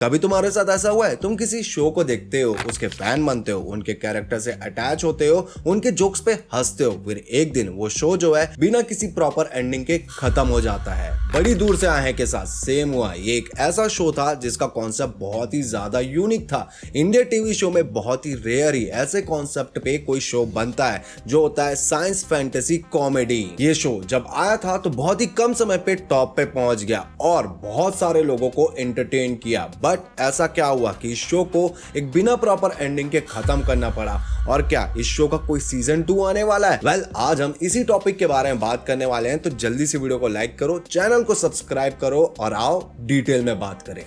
कभी तुम्हारे साथ ऐसा हुआ है, तुम किसी शो को देखते हो, उसके फैन बनते हो, उनके कैरेक्टर से अटैच होते हो, उनके जोक्स पे हंसते हो, फिर एक दिन वो शो जो है बिना किसी प्रॉपर एंडिंग के खत्म हो जाता है। बड़ी दूर से आए हैं के साथ सेम हुआ। ये एक ऐसा शो था जिसका कॉन्सेप्ट बहुत ही ज्यादा यूनिक था। इंडिया टीवी शो में बहुत ही रेयर ही ऐसे कॉन्सेप्ट पे कोई शो बनता है जो होता है साइंस फैंटेसी कॉमेडी। ये शो जब आया था तो बहुत ही कम समय पे टॉप पे पहुंच गया और बहुत सारे लोगों को एंटरटेन किया। बट ऐसा क्या हुआ कि इस शो को एक बिना प्रॉपर एंडिंग के खत्म करना पड़ा। और क्या इस शो का कोई सीजन 2 आने वाला है? वेल, आज हम इसी टॉपिक के बारे में बात करने वाले हैं, तो जल्दी से वीडियो को लाइक करो, चैनल को सब्सक्राइब करो और आओ डिटेल में बात करें।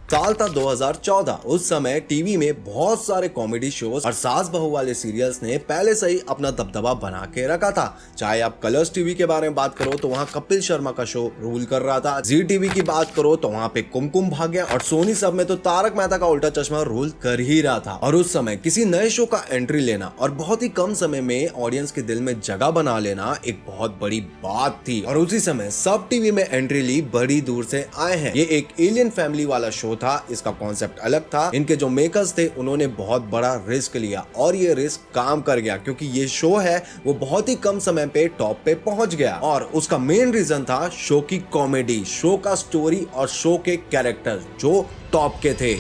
साल था 2014। उस समय टीवी में बहुत सारे कॉमेडी शोज और सास बहू वाले सीरियल्स ने पहले से ही अपना दबदबा बना के रखा था। चाहे आप कलर्स टीवी के बारे में बात करो तो वहाँ कपिल शर्मा का शो रूल कर रहा था, जी टीवी की बात करो तो वहाँ पे कुमकुम भाग्य, और सोनी सब में तो तारक मेहता का उल्टा चश्मा रूल कर ही रहा था। और उस समय किसी नए शो का एंट्री लेना और बहुत ही कम समय में ऑडियंस के दिल में जगह बना लेना एक बहुत बड़ी बात थी। और उसी समय सब टीवी में एंट्री ली बड़ी दूर से आए हैं। ये एक एलियन फैमिली वाला शो था। इसका कॉन्सेप्ट अलग था। इनके जो मेकर्स थे उन्होंने बहुत बड़ा रिस्क लिया और ये रिस्क काम कर गया, क्योंकि ये शो है वो बहुत ही कम समय पे टॉप पे पहुंच गया। और उसका मेन रीजन था शो की कॉमेडी, शो का स्टोरी और शो के कैरेक्टर जो टॉप के थे।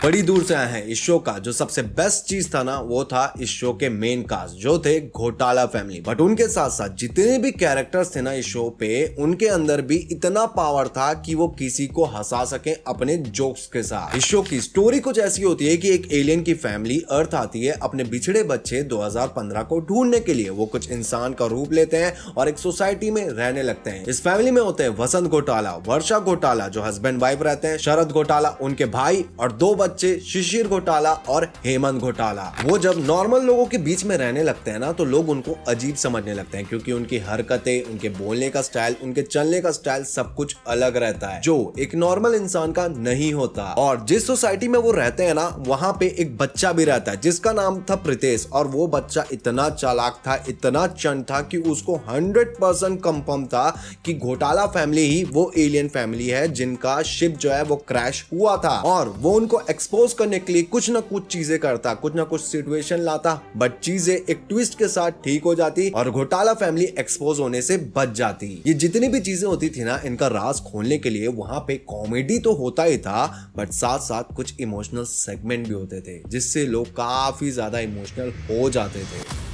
बड़ी दूर से आए हैं इस शो का जो सबसे बेस्ट चीज था ना, वो था इस शो के मेन कास्ट जो थे घोटाला फैमिली। बट उनके साथ साथ जितने भी कैरेक्टर्स थे ना इस शो पे, उनके अंदर भी इतना पावर था कि वो किसी को हंसा सके अपने जोक्स के साथ। इस शो की स्टोरी कुछ ऐसी होती है कि एक एलियन की फैमिली अर्थ आती है अपने बिछड़े बच्चे 2015 को ढूंढने के लिए। वो कुछ इंसान का रूप लेते हैं और एक सोसाइटी में रहने लगते हैं। इस फैमिली में होते हैं वसंत घोटाला, वर्षा घोटाला जो हस्बैंड वाइफ रहते हैं, शरद घोटाला उनके भाई, और 2 बच्चे शिशिर घोटाला और हेमंत घोटाला। वो जब नॉर्मल लोगों के बीच में रहने लगते हैं ना तो लोग उनको अजीब समझने लगते हैं, क्योंकि उनकी हरकतें, उनके बोलने का स्टाइल, उनके चलने का स्टाइल सब कुछ अलग रहता है जो एक नॉर्मल इंसान का नहीं होता। और जिस सोसाइटी में वो रहते हैं ना, वहां पे एक बच्चा भी रहता है जिसका नाम था प्रीतेश। और वो बच्चा इतना चालाक था, इतना चंड था कि उसको 100% कंफर्म था कि घोटाला फैमिली ही वो एलियन फैमिली है जिनका शिप जो है वो क्रैश हुआ था। और वो उनको एक्सपोज करने के लिए कुछ ना कुछ चीजें करता, कुछ ना कुछ सिचुएशन लाता, बट चीजें एक ट्विस्ट के साथ ठीक हो जाती और घोटाला फैमिली एक्सपोज होने से बच जाती। ये जितनी भी चीजें होती थी ना, इनका राज खोलने के लिए वहां पे कॉमेडी तो होता ही था, बट साथ साथ कुछ इमोशनल सेगमेंट भी होते थे जिससे लोग काफी ज्यादा इमोशनल हो जाते थे।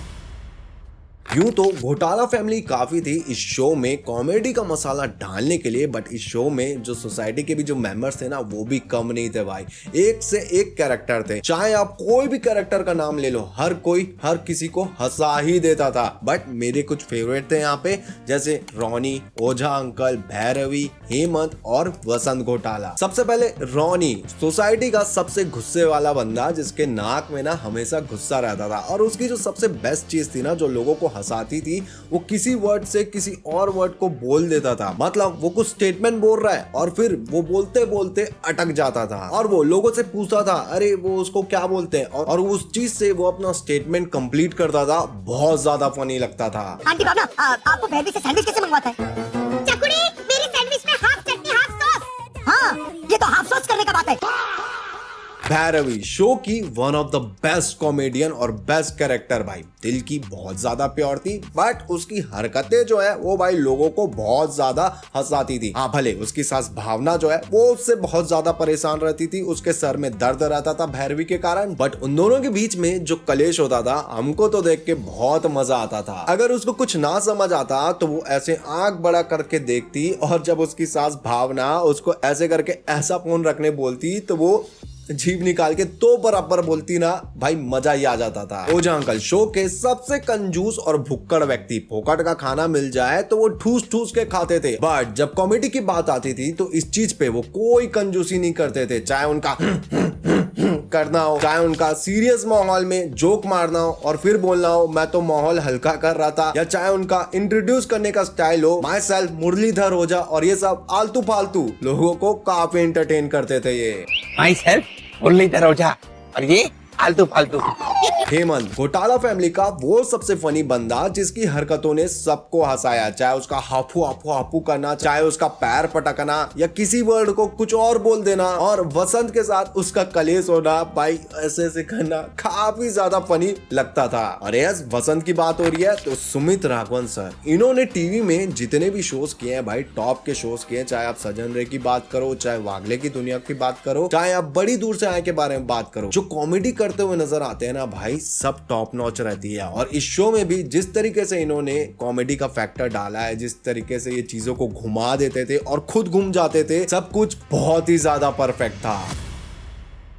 यूं तो घोटाला फैमिली काफी थी इस शो में कॉमेडी का मसाला डालने के लिए, बट इस शो में जो सोसाइटी के भी जो मेंबर्स थे ना वो भी कम नहीं थे भाई। एक से एक कैरेक्टर थे, चाहे आप कोई भी कैरेक्टर का नाम ले लो, हर कोई हर किसी को हंसा ही देता था। बट मेरे कुछ फेवरेट थे यहाँ पे, जैसे रोनी, ओझा अंकल, भैरवी, हेमंत और वसंत घोटाला। सबसे पहले रोनी, सोसाइटी का सबसे गुस्से वाला बंदा जिसके नाक में ना हमेशा गुस्सा रहता था। और उसकी जो सबसे बेस्ट चीज थी ना, जो लोगों को हंसाती थी, वो किसी वर्ड से किसी और वर्ड को बोल देता था। मतलब वो कुछ स्टेटमेंट बोल रहा है और फिर वो बोलते बोलते अटक जाता था और वो लोगों से पूछता था अरे वो उसको क्या बोलते हैं, और उस चीज से वो अपना स्टेटमेंट कंप्लीट करता था। बहुत ज्यादा फनी लगता था। आंटी भावना, आपको भैरवी से सैंडविच कैसे मंगवाता है? चकुड़ी, मेरी सैंडविच में हाफ चटनी हाफ सॉस। हाँ, ये तो हाफ सॉस करने का बात है। भैरवी शो की one of the best comedian और बेस्ट कैरेक्टर भाई। दिल की बहुत ज्यादा प्योर थी, बट उसकी हरकतें जो है वो भाई लोगों को बहुत ज्यादा हंसाती थी। हाँ, भले उसकी सास भावना जो है वो उससे बहुत ज्यादा परेशान रहती थी, उसके सर में दर्द रहता था भैरवी के कारण, बट उन दोनों के बीच में जो कलेश होता था हमको तो देख के बहुत मजा आता था। अगर उसको कुछ ना समझ आता तो वो ऐसे आंख बड़ा करके देखती, और जब उसकी सास भावना उसको ऐसे करके ऐसा फोन रखने बोलती तो वो जीभ निकाल के तो बराबर बोलती ना, भाई मजा ही आ जाता था। ओझा अंकल शो के सबसे कंजूस और भुक्कड़ व्यक्ति। फोकट का खाना मिल जाए तो वो ठूस ठूस के खाते थे, बट जब कॉमेडी की बात आती थी तो इस चीज पे वो कोई कंजूसी नहीं करते थे। चाहे उनका करना हो, चाहे उनका सीरियस माहौल में जोक मारना हो और फिर बोलना हो मैं तो माहौल हल्का कर रहा था, या चाहे उनका इंट्रोड्यूस करने का स्टाइल हो माई सेल्फ मुरलीधर ओझा, और ये सब आलतू फालतू लोगों को काफी एंटरटेन करते थे। ये माई सेल्फ मुरलीधर ओझा और ये आलतू फालतू। हेमंत, घोटाला फैमिली का वो सबसे फनी बंदा जिसकी हरकतों ने सबको हंसाया, चाहे उसका हाफू हाफू हाफू करना, चाहे उसका पैर पटकना या किसी वर्ड को कुछ और बोल देना, और वसंत के साथ उसका कलेश होना, भाई ऐसे ऐसे करना काफी ज्यादा फनी लगता था। और यस, वसंत की बात हो रही है तो सुमित राघवन सर, इन्होंने टीवी में जितने भी शोज किए हैं भाई, टॉप के शोज किए हैं, चाहे आप सजन रे की बात करो, चाहे वागले की दुनिया की बात करो, चाहे आप बड़ी दूर से आए के बारे में बात करो, जो कॉमेडी करते हुए नजर आते हैं ना भाई, सब टॉप नॉच रहती है। और इस शो में भी जिस तरीके से इन्होंने कॉमेडी का फैक्टर डाला है, जिस तरीके से ये चीजों को घुमा देते थे और खुद घूम जाते थे, सब कुछ बहुत ही ज्यादा परफेक्ट था।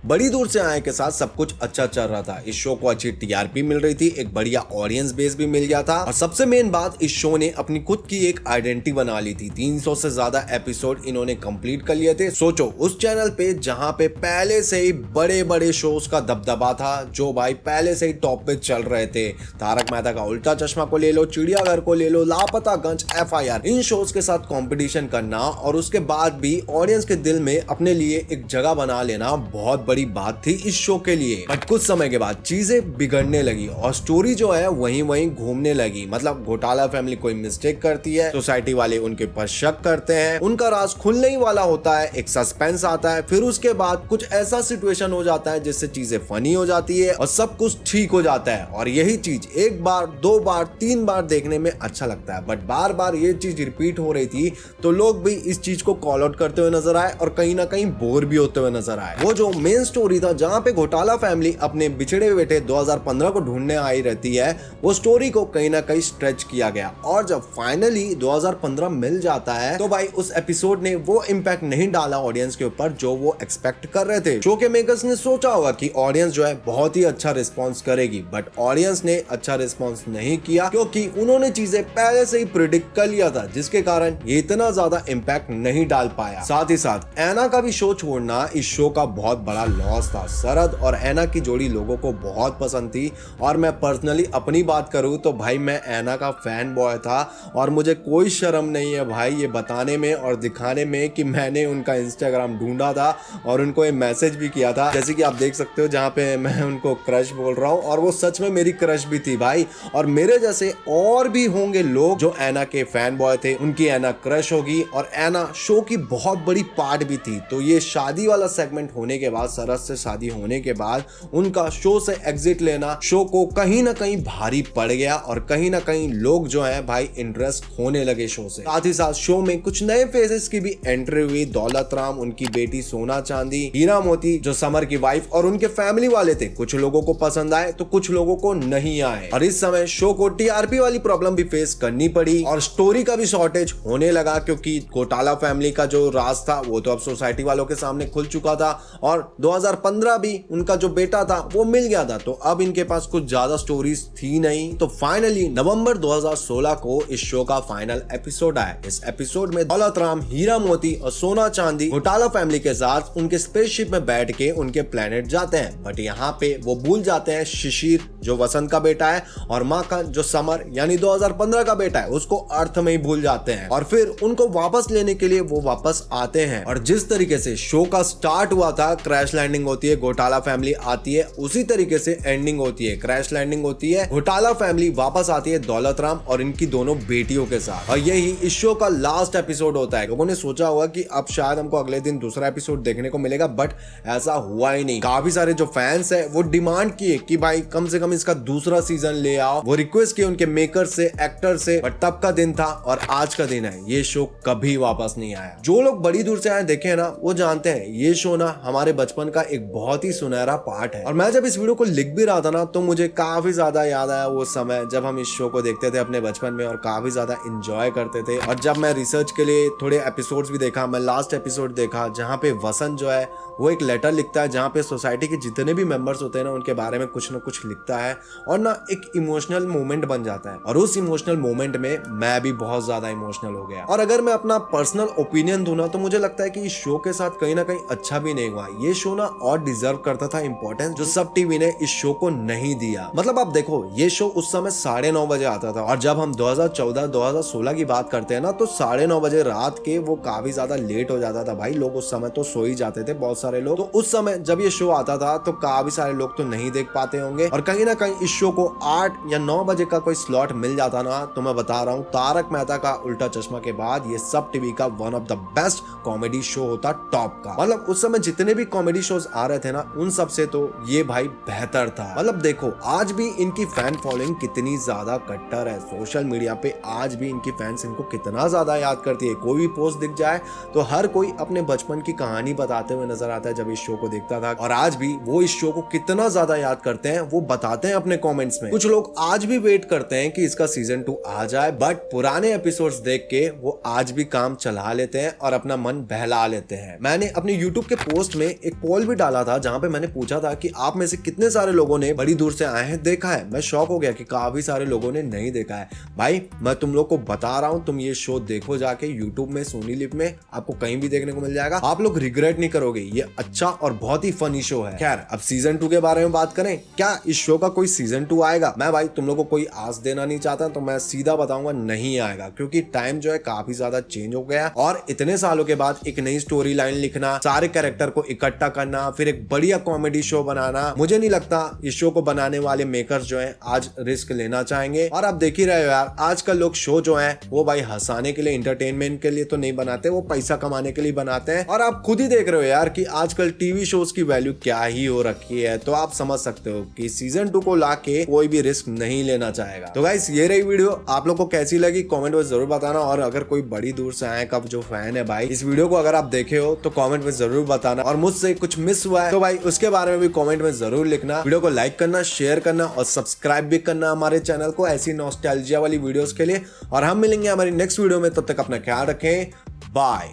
बड़ी दूर से आए के साथ सब कुछ अच्छा चल रहा था, इस शो को अच्छी टीआरपी मिल रही थी, एक बढ़िया ऑडियंस बेस भी मिल गया था, और सबसे मेन बात, इस शो ने अपनी खुद की एक आइडेंटिटी बना ली थी। 300 से ज्यादा एपिसोड इन्होंने कंप्लीट कर लिए थे। सोचो, उस चैनल पे जहां पे पहले से ही बड़े बड़े शोज का दबदबा था, जो भाई पहले से ही टॉप पे चल रहे थे, तारक मेहता का उल्टा चश्मा को ले लो, चिड़ियाघर को ले लो, लापतागंज, FIR, इन शोज के साथ कंपटीशन करना और उसके बाद भी ऑडियंस के दिल में अपने लिए एक जगह बना लेना बहुत बड़ी बात थी इस शो के लिए। बट कुछ समय के बाद चीजें बिगड़ने लगी और स्टोरी जो है वहीं घूमने लगी। मतलब घोटाला फैमिली कोई मिस्टेक करती है, सोसाइटी वाले उनके ऊपर शक करते हैं, उनका राज खुलने ही वाला होता है, एक सस्पेंस आता है, फिर उसके बाद कुछ ऐसा सिचुएशन हो जाता है जिससे चीजें फनी हो जाती है और सब कुछ ठीक हो जाता है। और यही चीज एक बार, 2 बार, 3 बार देखने में अच्छा लगता है, बट बार बार ये चीज रिपीट हो रही थी तो लोग भी इस चीज को कॉल आउट करते हुए नजर आए और कहीं ना कहीं बोर भी होते हुए नजर आए। वो जो मेन स्टोरी था जहां पे घोटाला फैमिली अपने बिछड़े हुए बेटे 2015 को ढूंढने आई रहती है, वो स्टोरी को कहीं ना कहीं स्ट्रेच किया गया। और जब फाइनली 2015 मिल जाता है तो भाई उस एपिसोड ने वो इम्पैक्ट नहीं डाला ऑडियंस के ऊपर जो वो एक्सपेक्ट कर रहे थे। शो के मेकर्स ने सोचा होगा कि ऑडियंस जो है बहुत ही अच्छा रिस्पॉन्स करेगी, बट ऑडियंस ने अच्छा रिस्पॉन्स नहीं किया क्योंकि उन्होंने चीजें पहले से ही प्रिडिक्ट कर लिया था, जिसके कारण ये इतना ज्यादा इम्पैक्ट नहीं डाल पाया। साथ ही साथ ऐना का भी शो छोड़ना इस शो का बहुत बड़ा लॉस था। शरद और ऐना की जोड़ी लोगों को बहुत पसंद थी, और मैं पर्सनली अपनी बात करूं तो भाई मैं ऐना का फैन बॉय था, और मुझे कोई शर्म नहीं है भाई ये बताने में और दिखाने में कि मैंने उनका इंस्टाग्राम ढूंढा था और उनको ये मैसेज भी किया था, जैसे कि आप देख सकते हो जहां पे मैं उनको क्रश बोल रहा हूं, और वो सच में मेरी क्रश भी थी भाई। और मेरे जैसे और भी होंगे लोग जो ऐना के फैन बॉय थे, उनकी ऐना क्रश होगी, और ऐना शो की बहुत बड़ी पार्ट भी थी। तो ये शादी वाला सेगमेंट होने के बाद, शरद से शादी होने के बाद उनका शो से एग्जिट लेना शो को कहीं ना कहीं भारी पड़ गया, और कहीं ना कहीं लोग जो है भाई इंटरेस्ट होने लगे शो से। साथ ही साथ शो में कुछ नए फेसेस की भी एंट्री हुई। दौलत राम, उनकी बेटी सोना चांदी, हीरा मोती जो समर की वाइफ, और उनके फैमिली वाले थे। कुछ लोगों को पसंद आए तो कुछ लोगों को नहीं आए, और इस समय शो को टीआरपी वाली प्रॉब्लम भी फेस करनी पड़ी और स्टोरी का भी शॉर्टेज होने लगा, क्योंकि घोटाला फैमिली का जो राज था वो तो अब सोसाइटी वालों के सामने खुल चुका था, और 2015 भी उनका जो बेटा था वो मिल गया था, तो अब इनके पास कुछ ज्यादा स्टोरीज थी नहीं। तो फाइनली नवंबर 2016 को इस शो का फाइनल एपिसोड आया। इस एपिसोड में दौलत राम, हीरा मोती और सोना चांदी घोटाला फैमिली के साथ उनके स्पेसशिप में बैठ के उनके प्लेनेट जाते हैं, बट यहाँ पे वो भूल जाते हैं शिशिर जो वसंत का बेटा है, और माखन जो समर यानी 2015 का बेटा है, उसको अर्थ में ही भूल जाते हैं, और फिर उनको वापस लेने के लिए वो वापस आते हैं। और जिस तरीके से शो का स्टार्ट हुआ था, क्रैश लैंडिंग होती है, घोटाला फैमिली आती है, उसी तरीके से एंडिंग होती है, क्रैश लैंडिंग होती है, घोटाला फैमिली वापस आती है दौलत राम और इनकी दोनों बेटियों के साथ। और यही इस शो का लास्ट एपिसोड होता है। लोगों ने सोचा होगा कि अब शायद हमको अगले दिन दूसरा एपिसोड देखने को मिलेगा, बट ऐसा हुआ ही नहीं। काफी सारे जो फैंस है वो डिमांड किए कि भाई कम से कम इसका दूसरा सीजन ले आओ, वो रिक्वेस्ट किए उनके मेकर से, एक्टर से, बट तब का दिन था और आज का दिन है, ये शो कभी वापस नहीं आया। जो लोग बड़ी दूर से आए देखे है ना, वो जानते हैं ये शो ना हमारे बचपन का एक बहुत ही सुनहरा पार्ट है। और मैं जब इस वीडियो को लिख भी रहा था ना, तो मुझे काफी ज्यादा याद आया वो समय जब हम इस शो को देखते थे अपने बचपन में और काफी ज्यादा एंजॉय करते थे। और जब मैं रिसर्च के लिए थोड़े एपिसोड्स भी देखा, मैं लास्ट एपिसोड देखा जहाँ पे वसंत जो है वो एक लेटर लिखता है, जहाँ पे सोसाइटी के जितने भी मेंबर्स होते हैं ना उनके बारे में कुछ ना कुछ लिखता है, और ना एक इमोशनल मोमेंट बन जाता है। और उस इमोशनल मोमेंट में मैं भी बहुत ज्यादा इमोशनल हो गया। और अगर मैं अपना पर्सनल ओपिनियन दूं ना, तो मुझे लगता है कि इस शो के साथ कहीं ना कहीं अच्छा भी नहीं हुआ। ये शो शो ना और डिजर्व करता था इंपॉर्टेंस जो सब टीवी ने इस शो को नहीं दिया। मतलब आप देखो ये शो उस समय 9:30 बजे आता था और जब हम 2014-2016 की बात करते हैं ना तो 9:30 बजे रात के वो काफी ज्यादा लेट हो जाता था भाई। लोग उस समय तो सो ही जाते थे बहुत सारे लोग। तो उस समय जब ये शो आता था तो काफी सारे लोग तो नहीं देख पाते होंगे और कहीं ना कहीं इस शो को 8 या 9 बजे का कोई स्लॉट मिल जाता ना तो मैं बता रहा हूँ तारक मेहता का उल्टा चश्मा के बाद ये सब टीवी का one of the best comedy show होता टॉप का। मतलब उस समय जितने भी कॉमेडी शोज आ रहे थे ना उन सब से तो ये भाई बेहतर था। मतलब देखो आज भी इनकी फैन फॉलोइंग कितनी ज्यादा कट्टर है। सोशल मीडिया पे आज भी इनकी फैंस इनको कितना ज्यादा याद करती है। कोई भी पोस्ट दिख जाए तो हर कोई अपने बचपन की कहानी बताते हुए नजर आता है जब इस शो को देखता था। और आज भी वो इस शो को कितना ज्यादा याद करते हैं वो बताते हैं अपने कमेंट्स में। कुछ लोग आज भी वेट करते हैं कि इसका सीजन 2 आ जाए बट पुराने एपिसोड्स देख के वो आज भी काम चला लेते हैं और अपना मन बहला लेते हैं। मैंने अपने YouTube के पोस्ट में एक पोल भी डाला था जहां पे मैंने पूछा था कि आप में से कितने सारे लोगों ने बड़ी दूर से आए हैं देखा है। मैं शॉक हो गया कि काफी सारे लोगों ने नहीं देखा है। भाई मैं तुम लोग को बता रहा हूं तुम ये शो देखो जाके YouTube में, सोनी लिव में, आपको कहीं भी देखने को मिल जाएगा। आप लोग रिग्रेट नहीं करोगे। ये अच्छा और बहुत ही फनी शो है। खैर अब सीजन 2 के बारे में बात करें, क्या इस शो का कोई सीजन 2 आएगा? मैं भाई तुम लोग को कोई आस देना नहीं चाहता तो मैं सीधा बताऊंगा नहीं आएगा क्योंकि टाइम जो है काफी ज्यादा चेंज हो गया और इतने सालों के बाद एक नई स्टोरी लाइन लिखना, सारे कैरेक्टर को इकट्ठा करना, फिर एक बढ़िया कॉमेडी शो बनाना, मुझे नहीं लगता इस शो को बनाने वाले मेकर्स जो हैं आज रिस्क लेना चाहेंगे। और आप देख ही रहे हो यार आजकल लोग शो जो है वो भाई हंसाने के लिए, इंटरटेनमेंट के लिए तो नहीं बनाते, वो पैसा कमाने के लिए बनाते हैं। और आप खुद ही देख रहे हो यार कि आजकल टीवी शोज की वैल्यू क्या ही हो रखी है। तो आप समझ सकते हो कि सीजन 2 को लाके कोई भी रिस्क नहीं लेना चाहेगा। तो गाइस ये रही वीडियो, आप लोग को कैसी लगी कमेंट में जरूर बताना। और अगर कोई बड़ी दूर से आए कब जो फैन है भाई इस वीडियो को अगर आप देखे हो तो कमेंट में जरूर बताना। और मुझसे कुछ मिस हुआ है तो भाई उसके बारे में भी कमेंट में जरूर लिखना। वीडियो को लाइक करना, शेयर करना और सब्सक्राइब भी करना हमारे चैनल को ऐसी नॉस्टैल्जिया वाली वीडियोस के लिए। और हम मिलेंगे हमारी नेक्स्ट वीडियो में, तब तक अपना ख्याल रखें। बाय।